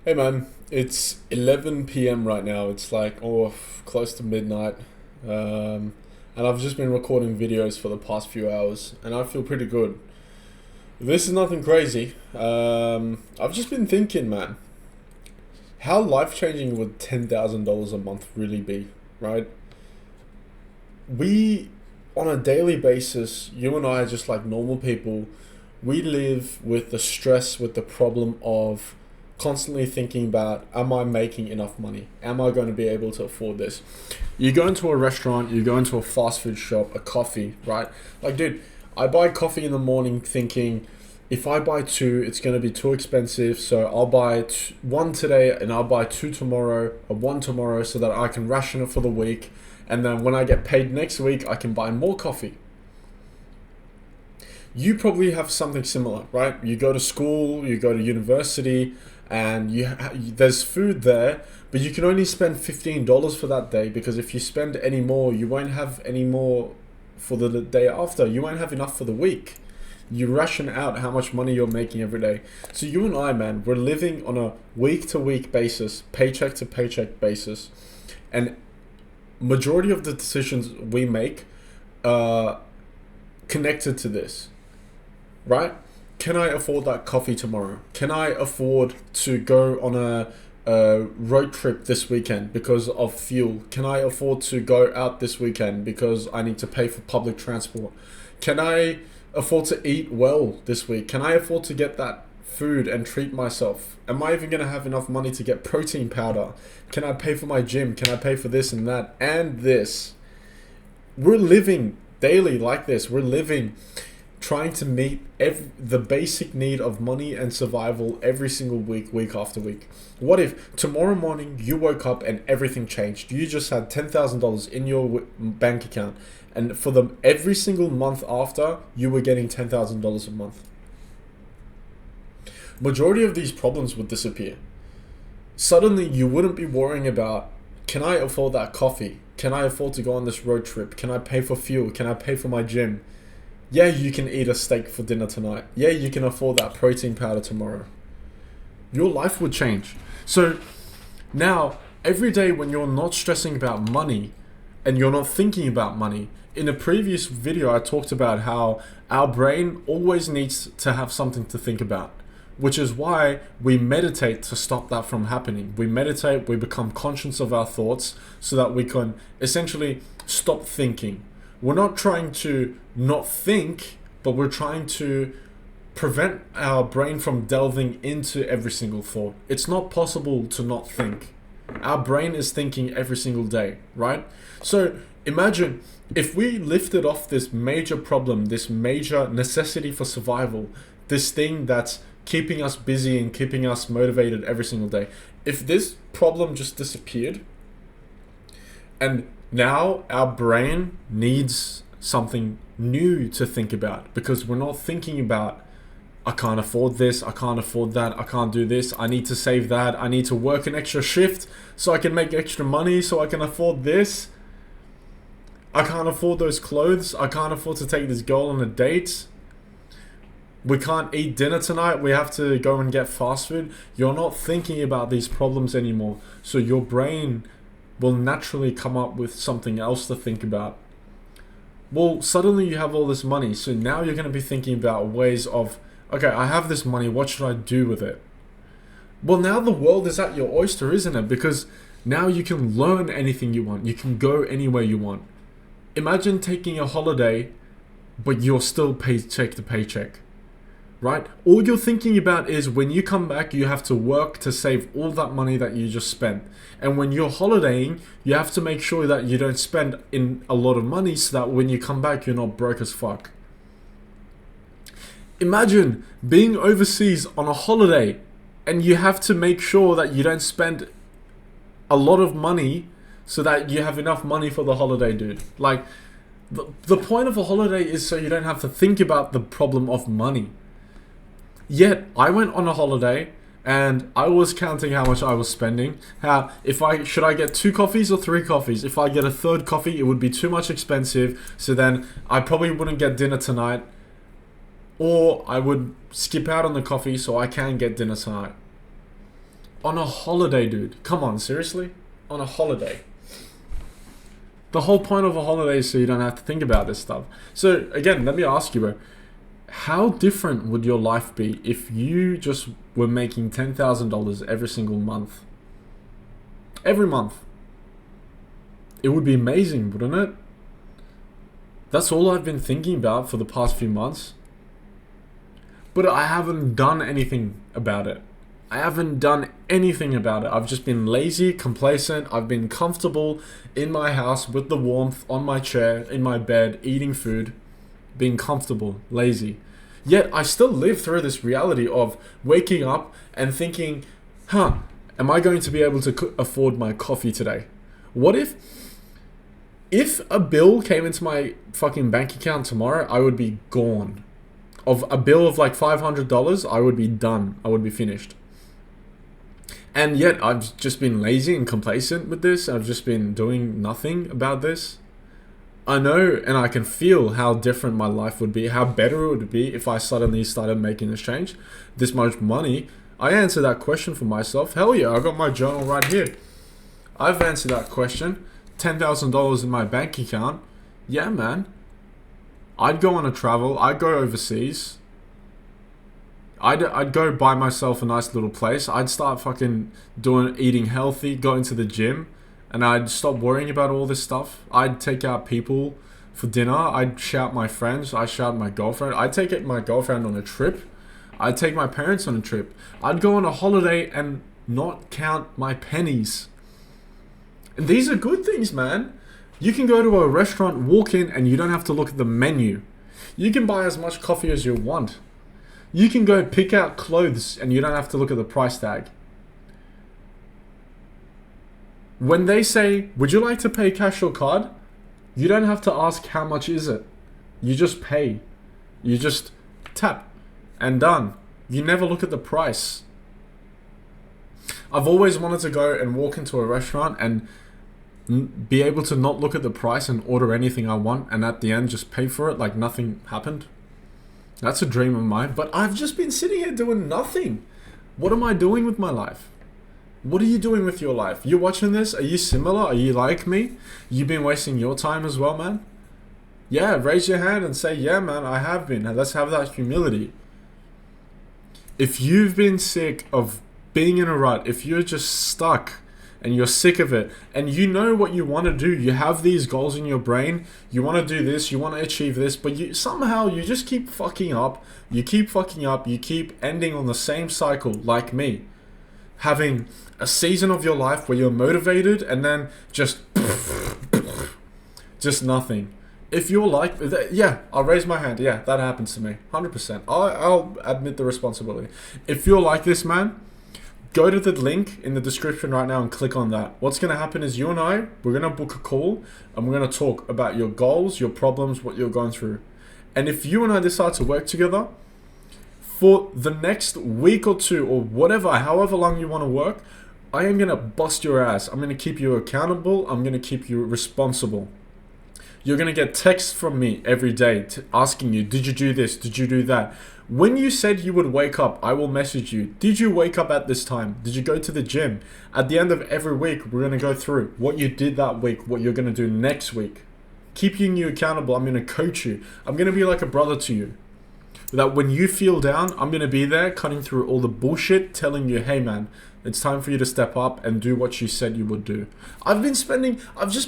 Hey man, it's 11 p.m. right now. It's like close to midnight. And I've just been recording videos for the past few hours and I feel pretty good. This is nothing crazy. I've just been thinking, man, how life-changing would $10,000 a month really be, right? We, on a daily basis, you and I are just like normal people. We live with the stress, with the problem of constantly thinking about, am I making enough money? Am I going to be able to afford this? You go into a restaurant, you go into a fast food shop, a coffee, right? Like, dude, I buy coffee in the morning thinking, if I buy two, it's going to be too expensive. So I'll buy one today and I'll buy two tomorrow, or one tomorrow, so that I can ration it for the week. And then when I get paid next week, I can buy more coffee. You probably have something similar, right? You go to school, you go to university, and there's food there, but you can only spend $15 for that day, because if you spend any more, you won't have any more for the day after. You won't have enough for the week. You ration out how much money you're making every day. So you and I, man, we're living on a week to week basis, paycheck to paycheck basis, and majority of the decisions we make are connected to this, right? Can I afford that coffee tomorrow? Can I afford to go on a road trip this weekend because of fuel? Can I afford to go out this weekend because I need to pay for public transport? Can I afford to eat well this week? Can I afford to get that food and treat myself? Am I even going to have enough money to get protein powder? Can I pay for my gym? Can I pay for this and that and this? We're living daily like this. We're living trying to meet the basic need of money and survival every single week, week after week. What if tomorrow morning you woke up and everything changed? You just had $10,000 in your bank account, and for the every single month after, you were getting $10,000 a month. Majority of these problems would disappear. Suddenly, you wouldn't be worrying about, can I afford that coffee? Can I afford to go on this road trip? Can I pay for fuel? Can I pay for my gym? Yeah, you can eat a steak for dinner tonight. Yeah, you can afford that protein powder tomorrow. Your life would change. So now, every day when you're not stressing about money and you're not thinking about money, in a previous video I talked about how our brain always needs to have something to think about, which is why we meditate to stop that from happening. We meditate, we become conscious of our thoughts so that we can essentially stop thinking. We're not trying to not think, but we're trying to prevent our brain from delving into every single thought. It's not possible to not think. Our brain is thinking every single day, right? So imagine if we lifted off this major problem, this major necessity for survival, this thing that's keeping us busy and keeping us motivated every single day. If this problem just disappeared, and now our brain needs something new to think about, because we're not thinking about, I can't afford this, I can't afford that, I can't do this, I need to save that, I need to work an extra shift so I can make extra money so I can afford this. I can't afford those clothes, I can't afford to take this girl on a date. We can't eat dinner tonight, we have to go and get fast food. You're not thinking about these problems anymore. So your brain will naturally come up with something else to think about. Well, suddenly you have all this money. So now you're going to be thinking about ways of, okay, I have this money, what should I do with it? Well, now the world is at your oyster, isn't it? Because now you can learn anything you want. You can go anywhere you want. Imagine taking a holiday, but you're still paycheck to paycheck. Right? All you're thinking about is when you come back, you have to work to save all that money that you just spent. And when you're holidaying, you have to make sure that you don't spend in a lot of money so that when you come back, you're not broke as fuck. Imagine being overseas on a holiday and you have to make sure that you don't spend a lot of money so that you have enough money for the holiday, dude. Like, the point of a holiday is so you don't have to think about the problem of money. Yet I went on a holiday and I was counting how much I was spending. How should I get 2 coffees or 3 coffees? If I get a third coffee, it would be too much expensive. So then I probably wouldn't get dinner tonight, or I would skip out on the coffee so I can get dinner tonight. On a holiday, dude. Come on, seriously? On a holiday. The whole point of a holiday is so you don't have to think about this stuff. So again, let me ask you, bro. How different would your life be if you just were making $10,000 every single month? Every month. It would be amazing, wouldn't it? That's all I've been thinking about for the past few months. But I haven't done anything about it. I haven't done anything about it. I've just been lazy, complacent. I've been comfortable in my house with the warmth, on my chair, in my bed, eating food, being comfortable, lazy. Yet I still live through this reality of waking up and thinking, am I going to be able to afford my coffee today? What if a bill came into my fucking bank account tomorrow, I would be gone. Of a bill of like $500, I would be done. I would be finished. And yet I've just been lazy and complacent with this. I've just been doing nothing about this. I know and I can feel how different my life would be, how better it would be if I suddenly started making this change. This much money. I answered that question for myself. Hell yeah, I got my journal right here. I've answered that question. $10,000 in my bank account. Yeah, man. I'd go on a travel. I'd go overseas. I'd go buy myself a nice little place. I'd start fucking eating healthy, going to the gym, and I'd stop worrying about all this stuff. I'd take out people for dinner. I'd shout my friends. I'd shout my girlfriend. I'd take my girlfriend on a trip. I'd take my parents on a trip. I'd go on a holiday and not count my pennies. And these are good things, man. You can go to a restaurant, walk in, and you don't have to look at the menu. You can buy as much coffee as you want. You can go pick out clothes and you don't have to look at the price tag. When they say, would you like to pay cash or card? You don't have to ask how much is it. You just pay. You just tap and done. You never look at the price. I've always wanted to go and walk into a restaurant and be able to not look at the price and order anything I want and at the end just pay for it like nothing happened. That's a dream of mine, but I've just been sitting here doing nothing. What am I doing with my life? What are you doing with your life? You watching this? Are you similar? Are you like me? You've been wasting your time as well, man? Yeah, raise your hand and say, yeah, man, I have been. And let's have that humility. If you've been sick of being in a rut, if you're just stuck and you're sick of it, and you know what you want to do, you have these goals in your brain, you want to do this, you want to achieve this, but you just keep fucking up, you keep ending on the same cycle like me. Having a season of your life where you're motivated and then just nothing. If you're like, yeah, I'll raise my hand. Yeah, that happens to me. 100%. I'll admit the responsibility. If you're like this, man, go to the link in the description right now and click on that. What's going to happen is you and we're going to book a call and we're going to talk about your goals, your problems, what you're going through. And if you and I decide to work together for the next week or two or whatever, however long you want to work, I am going to bust your ass. I'm going to keep you accountable. I'm going to keep you responsible. You're going to get texts from me every day asking you, did you do this? Did you do that? When you said you would wake up, I will message you. Did you wake up at this time? Did you go to the gym? At the end of every week, we're going to go through what you did that week, what you're going to do next week. Keeping you accountable, I'm going to coach you. I'm going to be like a brother to you. That when you feel down, I'm going to be there cutting through all the bullshit, telling you, hey man, it's time for you to step up and do what you said you would do. I've just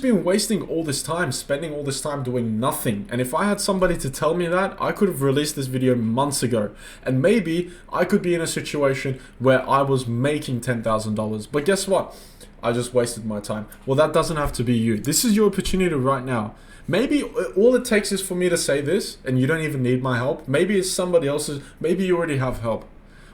been wasting all this time, spending all this time doing nothing. And if I had somebody to tell me that, I could have released this video months ago. And maybe I could be in a situation where I was making $10,000. But guess what? I just wasted my time. Well, that doesn't have to be you. This is your opportunity right now. Maybe all it takes is for me to say this and you don't even need my help. Maybe it's somebody else's. Maybe you already have help.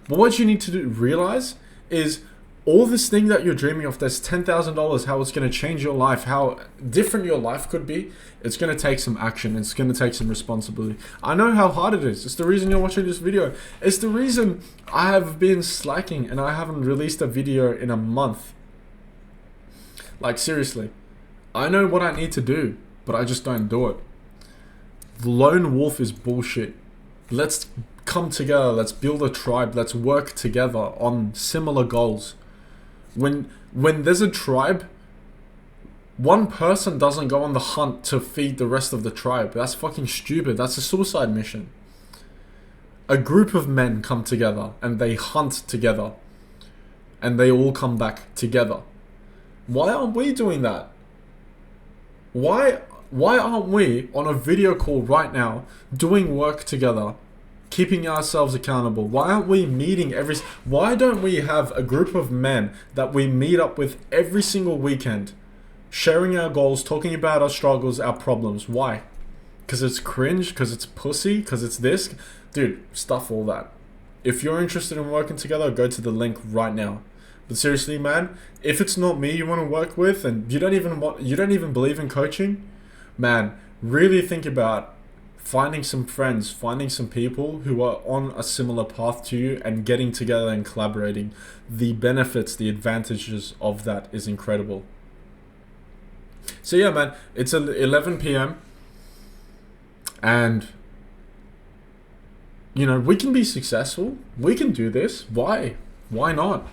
But what you need to realize is all this thing that you're dreaming of, that's $10,000, how it's going to change your life, how different your life could be, it's going to take some action. It's going to take some responsibility. I know how hard it is. It's the reason you're watching this video. It's the reason I have been slacking and I haven't released a video in a month. Like seriously, I know what I need to do, but I just don't do it. The lone wolf is bullshit. Let's come together. Let's build a tribe. Let's work together on similar goals. When there's a tribe, one person doesn't go on the hunt to feed the rest of the tribe. That's fucking stupid. That's a suicide mission. A group of men come together and they hunt together. And they all come back together. Why aren't we doing that? Why aren't we on a video call right now doing work together, keeping ourselves accountable? Why aren't we meeting why don't we have a group of men that we meet up with every single weekend, sharing our goals, talking about our struggles, our problems? Why? Because it's cringe, because it's pussy, because it's this? Dude, stuff all that. If you're interested in working together, go to the link right now. But seriously, man, if it's not me you want to work with and you don't even believe in coaching, man, really think about finding some friends, finding some people who are on a similar path to you and getting together and collaborating. The benefits, the advantages of that is incredible. So yeah, man, it's 11 p.m. and we can be successful. We can do this. Why not?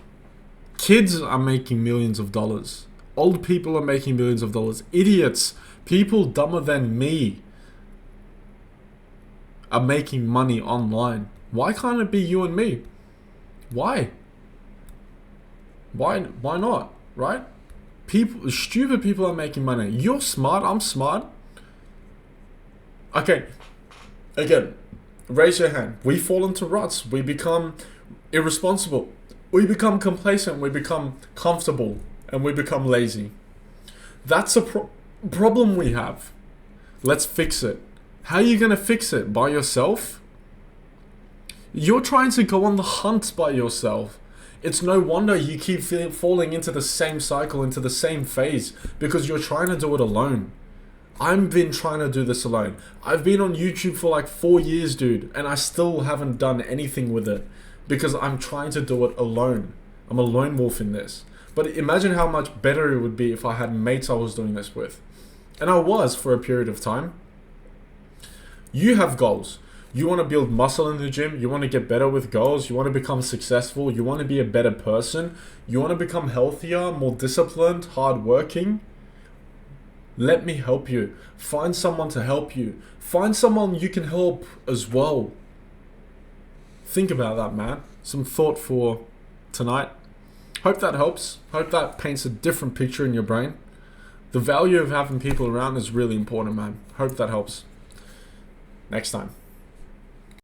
Kids are making millions of dollars. Old people are making millions of dollars. Idiots, people dumber than me, are making money online. Why can't it be you and me? Why not? Right? Stupid people are making money. You're smart, I'm smart. Okay, again, raise your hand. We fall into ruts. We become irresponsible. We become complacent. We become comfortable. And we become lazy. That's a problem we have. Let's fix it. How are you going to fix it? By yourself? You're trying to go on the hunt by yourself. It's no wonder you keep falling into the same cycle, into the same phase, because you're trying to do it alone. I've been trying to do this alone. I've been on YouTube for like 4 years, dude, and I still haven't done anything with it because I'm trying to do it alone. I'm a lone wolf in this. But imagine how much better it would be if I had mates I was doing this with. And I was for a period of time. You have goals. You want to build muscle in the gym. You want to get better with goals. You want to become successful. You want to be a better person. You want to become healthier, more disciplined, hardworking. Let me help you. Find someone to help you. Find someone you can help as well. Think about that, man. Some thought for tonight. Hope that helps. Hope that paints a different picture in your brain. The value of having people around is really important, man. Hope that helps. Next time.